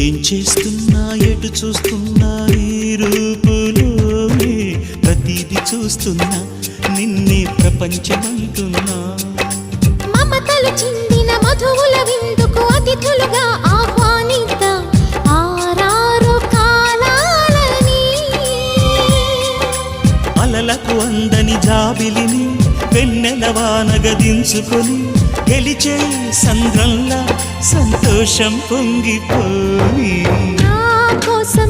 ఏం చేస్తున్నా ఎటు చూస్తున్నా ఈ రూపులోనే ప్రతిదీ చూస్తున్నా నిన్నే ప్రపంచమంటున్నా మమతలు చిందిన మధువుల విందుకు అతిథులుగా ఆహ్వానిద్దాం ఆరారు కాలాలని అలలకు అందని జాబిలిని వెన్నెల వానగదించుకొని గెలిచే సంద్రంలా సంతోషం పొంగిపోయి నా కోసం